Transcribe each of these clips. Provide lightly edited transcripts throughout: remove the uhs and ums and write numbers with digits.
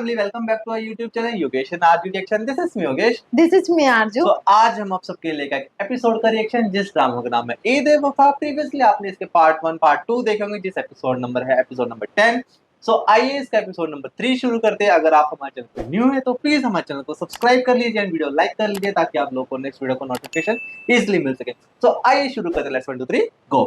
Family, welcome back to our YouTube channel Yogesh and Aarzoo reaction. This is me Yogesh, this is me Aarzoo. तो आज हम आप सबके लिए लेकर एपिसोड का रिएक्शन जिस ड्रामा का नाम है ईद ए वफा। प्रीवियसली आपने इसके पार्ट 1 पार्ट 2 देखे होंगे, जिस एपिसोड नंबर है एपिसोड नंबर 10। सो आइए इसका एपिसोड नंबर 3 शुरू करते हैं। अगर आप हमारे चैनल पे न्यू है तो प्लीज हमारे चैनल को सब्सक्राइब कर लीजिए एंड वीडियो लाइक कर लीजिए ताकि आप लोगों को नेक्स्ट वीडियो का नोटिफिकेशन इजीली मिल सके। सो आइए शुरू करते हैं। लेट्स 1 2 3 गो।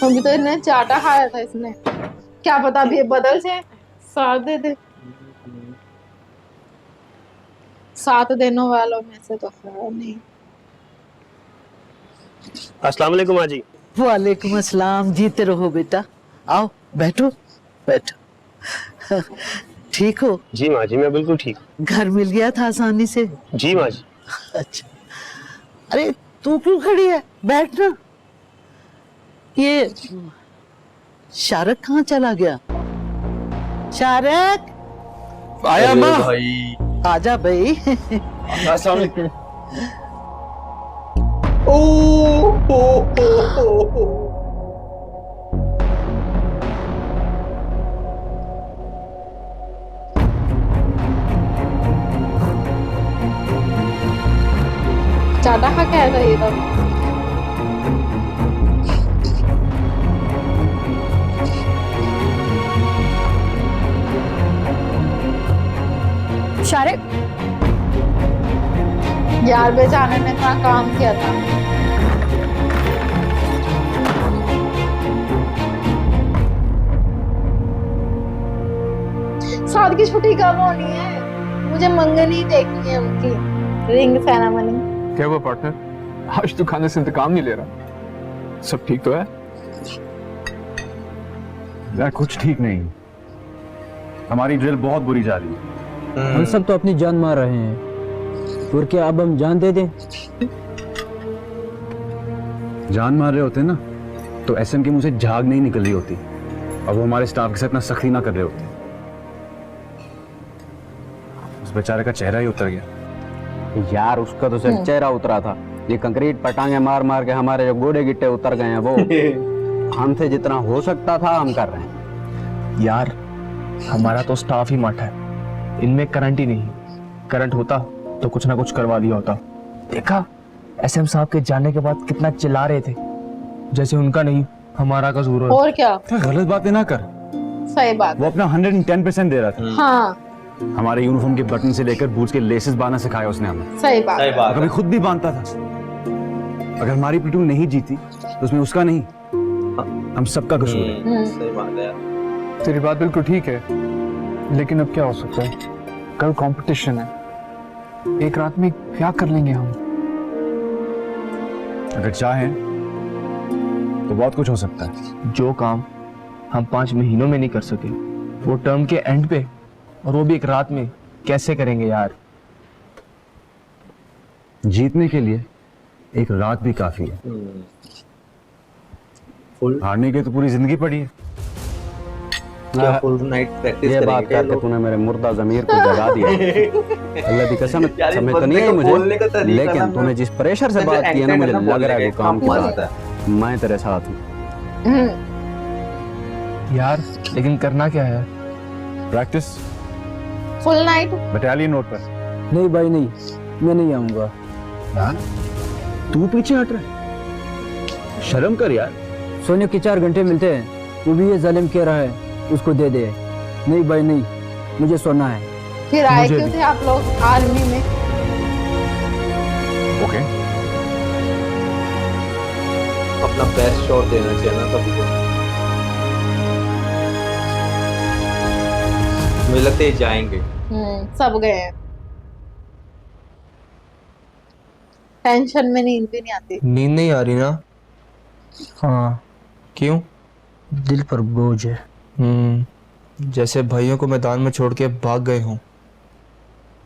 अभी तो इसने चाटा खाया था इसने, क्या पता अभी ये बदल से साथ दे दे। 7 दिनों वालों में से तो है नहीं। अस्सलाम वालेकुम माँ जी। वालेकुम अस्सलाम। जीते रहो बेटा, आओ बैठो बैठो। ठीक हो? जी माँ जी, मैं बिल्कुल ठीक। घर मिल गया था आसानी से? जी माँ जी। अच्छा, अरे तू क्यों खड़ी है, बैठ ना। ये शारक कहाँ चला गया? शारक आया माँ। भाई आजा भाई। अस्सलाम वालेकुम। चाटा खा के आया था ये तो। शारिक, यार बेचारे ने इतना काम किया था। साथ की छुट्टी कब होनी है? मुझे मंगनी देखनी है उनकी, रिंग सेरेमनी। क्या हुआ पार्टनर? आज तू खाने से इंतकाम नहीं ले रहा? सब ठीक तो है? यार कुछ ठीक नहीं, हमारी ड्रिल बहुत बुरी जा रही है। हम सब तो अपनी जान मार रहे हैं, और क्या अब हम जान दे दें? जान मार रहे होते ना तो एसएम के मुंह से झाग नहीं निकल रही होती, और वो हमारे स्टाफ के साथ इतना सख्ती ना कर रहे होते। उस बेचारे का चेहरा ही उतर गया। यार उसका तो सिर्फ चेहरा उतरा था, ये कंक्रीट पटांगे मार मार के हमारे जो गोड़े गिट्टे उतर गए हैं वो हमसे जितना हो सकता था हम कर रहे हैं। यार हमारा तो स्टाफ ही माठा है, इनमें करंट ही नहीं। करंट होता तो कुछ ना कुछ करवा दिया होता। देखा एसएम साहब के जाने के बाद कितना चिल्ला रहे थे, जैसे उनका नहीं हमारा कसूर हो। और क्या, गलत बातें ना कर। सही बात। वो अपना 110% दे रहा था। हाँ हमारे यूनिफॉर्म के बटन से लेकर बूट्स के लेसेस बांधना सिखाया उसने हमें। सही बात। सही बात। कभी खुद भी बांधता था। अगर हमारी प्लेटून नहीं जीती तो उसमें उसका नहीं, हम सबका कसूर है। सही बात है यार। तेरी बात बिल्कुल ठीक है, लेकिन अब क्या हो सकता है? कल कंपटीशन है, एक रात में क्या कर लेंगे हम? अगर चाहें तो बहुत कुछ हो सकता है। जो काम हम 5 महीनों में नहीं कर सके, वो टर्म के एंड पे, और वो भी एक रात में, कैसे करेंगे यार? जीतने के लिए एक रात भी काफी है, हारने की तो पूरी जिंदगी पड़ी है। क्या फुल नाइट प्रैक्टिस ये बात करेंगे करके तूने मेरे मुर्दा जमीर को जगा दिया। अल्लाह की कसम, यार, इस समझ तो बंदे नहीं आई को मुझे, बोलने का तरीका लेकिन ना तूने जिस प्रेशर से बात की है ना, मुझे लग रहा है कि काम की बात है। मैं तेरे साथ हूँ। यार लेकिन करना क्या है? Practice full night. Battalion note पर। नहीं भाई नहीं, मैं नहीं आऊंगा। तू पीछे हट रहा है, शर्म कर यार। सोने के 4 घंटे मिलते हैं, वो भी ये जालिम कह रहा है उसको दे दे। नहीं भाई नहीं, मुझे सोना है। फिर आए मुझे क्यों भी। थे आप लोग आर्मी में? ओके, अपना बेस्ट शॉट देना चाहिए ना सभी को। मुझे लगता है जाएंगे। सब गए हैं। टेंशन में नींद भी नहीं आती। नींद नहीं आ रही ना? हाँ। क्यों? दिल पर बोझ है। जैसे भाइयों को मैदान में छोड़ के भाग गए हों,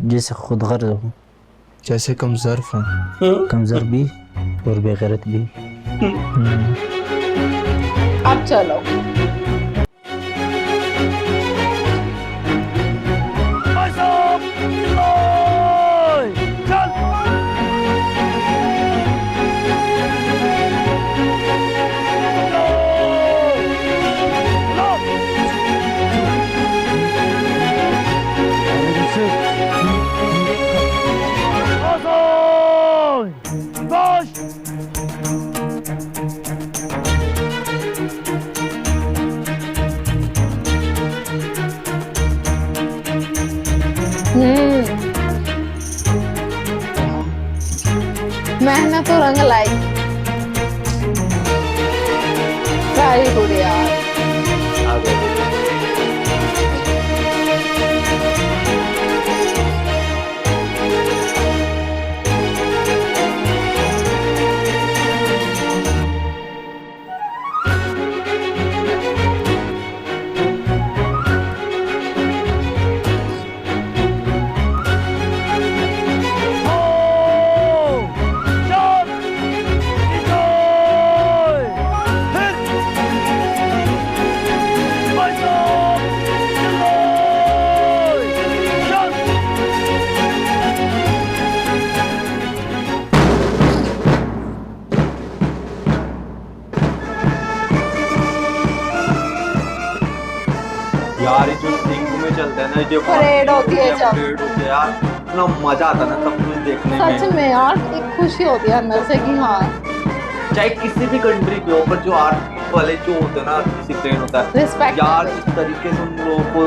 जैसे खुद गर्ज हूँ, जैसे कमजोर हों। कमजोर भी और बेगैरत भी। अब चलो। मेहनत तो रंग लाई। वेरी गुड यार। यार ये जो सिंग में चलता है ना, जो परेड होती है जब। परेड होती है यार, इतना मजा आता है ना सब कुछ देखने में। सच में यार एक खुशी होती है अंदर से कि हाँ चाहे किसी भी कंट्री के हो, पर जो आर्मी वाले जो होते हैं ना, डिसिप्लिन होता है रिस्पेक्ट यार, इस तरीके से उन लोगों को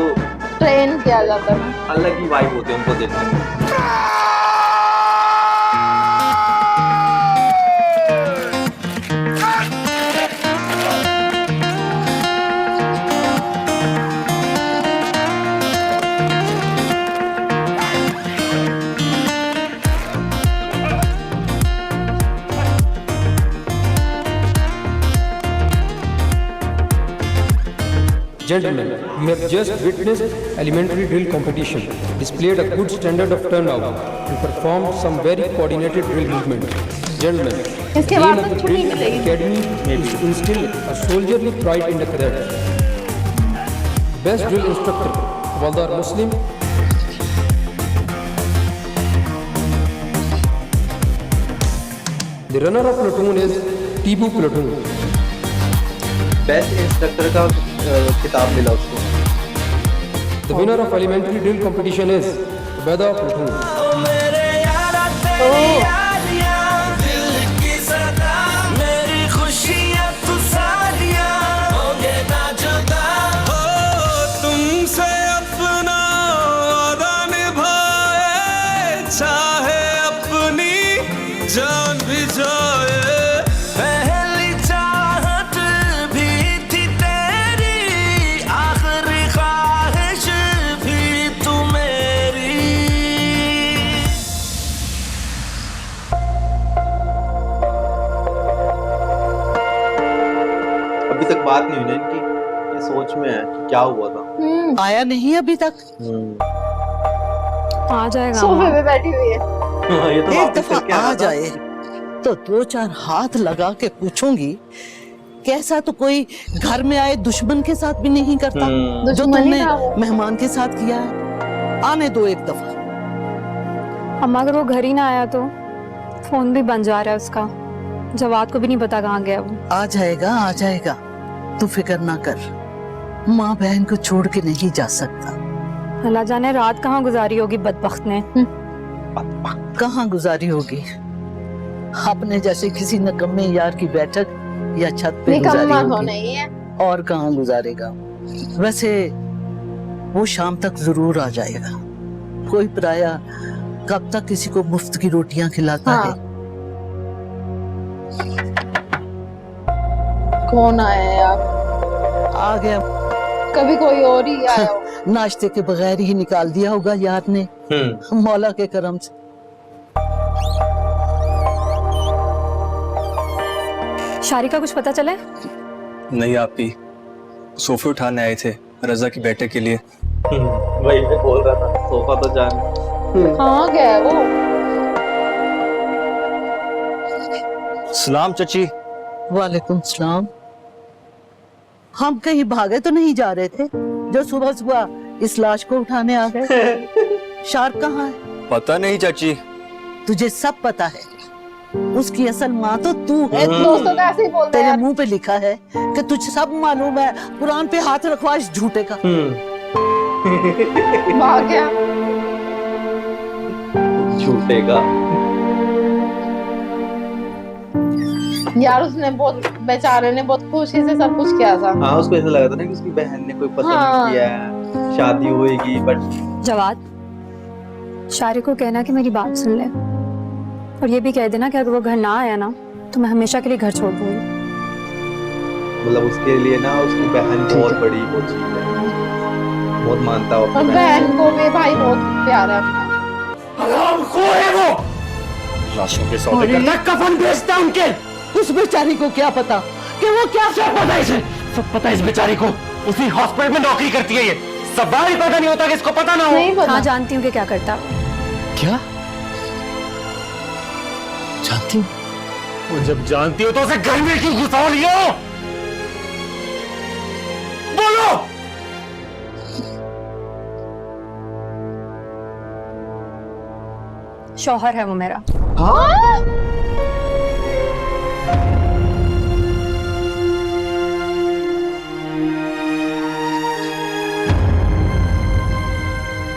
ट्रेन किया जाता है। अलग ही वाइब होती है उनको देखने में। Gentlemen, you have just witnessed elementary drill competition, displayed a good standard of turnout, and performed some very coordinated drill movements. Gentlemen, the इसके aim बाद of तो the छुट्टी drill मिलेगी। academy is to instill a soldierly pride in the cadets. Best drill instructor, Waldar Muslim. The runner of platoon is Tibu Platoon. Best instructor का खिताब मिला उसको। The winner of elementary drill competition is Ubeda Platoon. अभी तक बात नहीं हुई ना इनकी, ये सोच में है कि क्या हुआ था। आया नहीं अभी तक। आ जाएगा। सोफे पे बैठी हुई है। ये तो एक वापस दफा करके आ आना था। जाए तो दो चार हाथ लगा के पूछूंगी। कैसा तो कोई घर में आए दुश्मन के साथ भी नहीं करता जो दुश्मनी तुमने था वो। मेहमान के साथ किया है। आने दो एक दफा। अम्मा अगर वो घर ही ना आया तो फोन भी बंद जा रहा है उसका, जवाब को भी नहीं पता कहाँ गया वो। आ जाएगा तू फिक्र ना कर। माँ बहन को छोड़ के नहीं जा सकता। अल्लाह जाने रात कहाँ गुजारी होगी बदबख्त ने। कहाँ गुजारी होगी, अपने जैसे किसी नकम्मे यार की बैठक या छत पे गुजारी निकम्मा तो होगी। नहीं है। और कहाँ गुजारेगा। वैसे वो शाम तक जरूर आ जाएगा। कोई पराया कब तक किसी को मुफ्त की रोटियां खिलाता हाँ। है। कौन आया है यार? आ गया। कभी कोई और ही आया हो। नाश्ते के बगैर ही निकाल दिया होगा यार ने, मौला के करम से। शारी का कुछ पता चले? नहीं, आप ही सोफे उठाने आए थे रजा की बैठक के लिए। वही मैं बोल रहा था, सोफा तो जान। कहाँ गया है वो? सलाम चाची। वालेकुम सलाम। हम कहीं भागे तो नहीं जा रहे थे जो सुबह सुबह इस लाश को उठाने आ गए? शार्क कहाँ है? पता नहीं चाची। तुझे सब पता है। उसकी असल माँ तो तू है। दोस्तों तो ऐसे ही बोलते तेरे हैं। मुंह पे लिखा है कि तुझे सब मालूम है। कुरान पे हाथ रखवा इस झूठे का। भाग गया। झूठे का। यार उसने बहुत, बेचारे ने बहुत खुशी से सब कुछ किया था। हाँ, उसको ऐसा लगा था ना कि उसकी बहन ने कोई पसंद हाँ। किया है, शादी होएगी, बट जवाब शारिक को कहना कि मेरी बात सुन ले, और ये भी कह देना कि अगर वो घर ना आया ना तो मैं हमेशा के लिए घर छोड़ दूंगी। मतलब उसके लिए ना उसकी बहन बहुत बड़ी वो चीज है, बहुत मानता है और अपनी बहन को भी भाई बहुत प्यार है अपना। लाशों के सौदे करता है, कफन बेचता है उनके। उस बेचारी को क्या पता कि वो क्या सब पता है इसे, सब पता है इस बेचारी को। उसी हॉस्पिटल में नौकरी करती है ये। सवाल ही पता नहीं होता कि इसको पता ना हो। नहीं पता। हाँ जानती हूँ कि क्या करता। क्या जानती हूँ? वो जब जानती हो तो उसे घर में क्यों घुसा लिया? बोलो। शौहर है वो मेरा।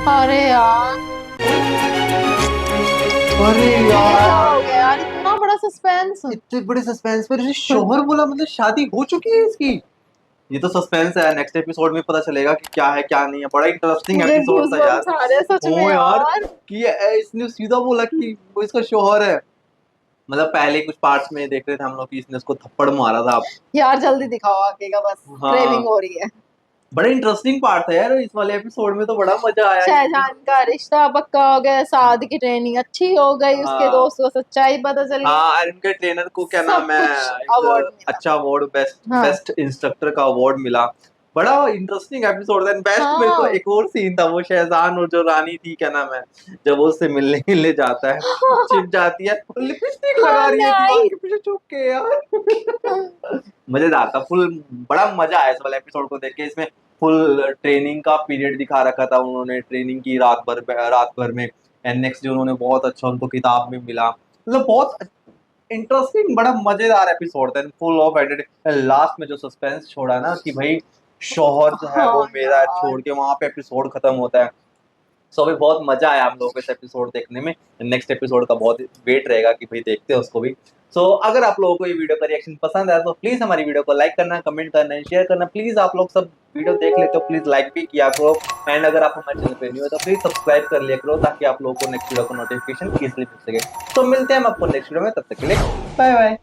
अरे यार, अरे यार क्या हो गया यार, इतना बड़ा सस्पेंस। इतने बड़े सस्पेंस में शोहर बोला, मतलब शादी हो चुकी है इसकी। ये तो सस्पेंस है, नेक्स्ट एपिसोड में पता चलेगा कि क्या है क्या नहीं है। बड़ा इंटरेस्टिंग मुझे एपिसोड था यार। goosebumps आ रहे हैं सच में ओ यार यार। कि इसने सीधा बोला कि वो इसका शोहर है। मतलब पहले कुछ पार्ट्स में देख रहे थे हम लोग कि इसने उसको थप्पड़ मारा था। यार जल्दी दिखाओ आगे का, बस हाँ। क्रेविंग हो रही है। बड़ा इंटरेस्टिंग पार्ट था यार इस वाले एपिसोड में, तो बड़ा मजा आया। शहजान का रिश्ता पक्का हो गया, साद की ट्रेनिंग अच्छी हो गई, उसके हाँ। दोस्त को सच्चाई पता चल गई। हाँ, और उनके ट्रेनर को क्या सब नाम है, कुछ award मिला। अच्छा अवार्ड, हाँ। बेस्ट इंस्ट्रक्टर का अवार्ड मिला। बड़ा इंटरेस्टिंग एपिसोड था। बेस्ट हाँ। में तो एक और सीन था, वो शहजान और जो रानी थी क्या नाम है, जब वो उससे मिलने के लिए जाता है, चिप जाती है, लिपस्टिक लगा रही है हाँ, दीवार के पीछे छुप के यार। मजेदार था फुल। बड़ा मजा आया इस वाले एपिसोड को देख के। इसमें फुल ट्रेनिंग का पीरियड दिखा रखा था उन्होंने, ट्रेनिंग की रात भर में, एंड नेक्स्ट डे उन्होंने बहुत अच्छा उनको किताब में मिला। मतलब बहुत इंटरेस्टिंग, बड़ा मजेदार एपिसोड था, फुल ऑफ एडिट। लास्ट में जो सस्पेंस छोड़ा ना कि भाई शौहर जो है वो हाँ मेरा यार। छोड़ के, वहां पे एपिसोड खत्म होता है। सो अभी बहुत मजा आया हम लोगों को इस एपिसोड देखने में। नेक्स्ट एपिसोड का बहुत वेट रहेगा कि भाई देखते हैं उसको भी। सो अगर आप लोगों को ये वीडियो का रिएक्शन पसंद आया तो प्लीज हमारी वीडियो को लाइक करना, कमेंट करना, शेयर करना। प्लीज आप लोग सब वीडियो देख लेते हो, प्लीज लाइक भी किया करो। एंड अगर आप हमारे चैनल पे न्यू हो तो प्लीज सब्सक्राइब कर लिया करो, ताकि आप लोगों को नेक्स्ट वीडियो का नोटिफिकेशन इजीली मिल सके। तो मिलते हैं हम आपको नेक्स्ट वीडियो में, तब तक के लिए बाय बाय।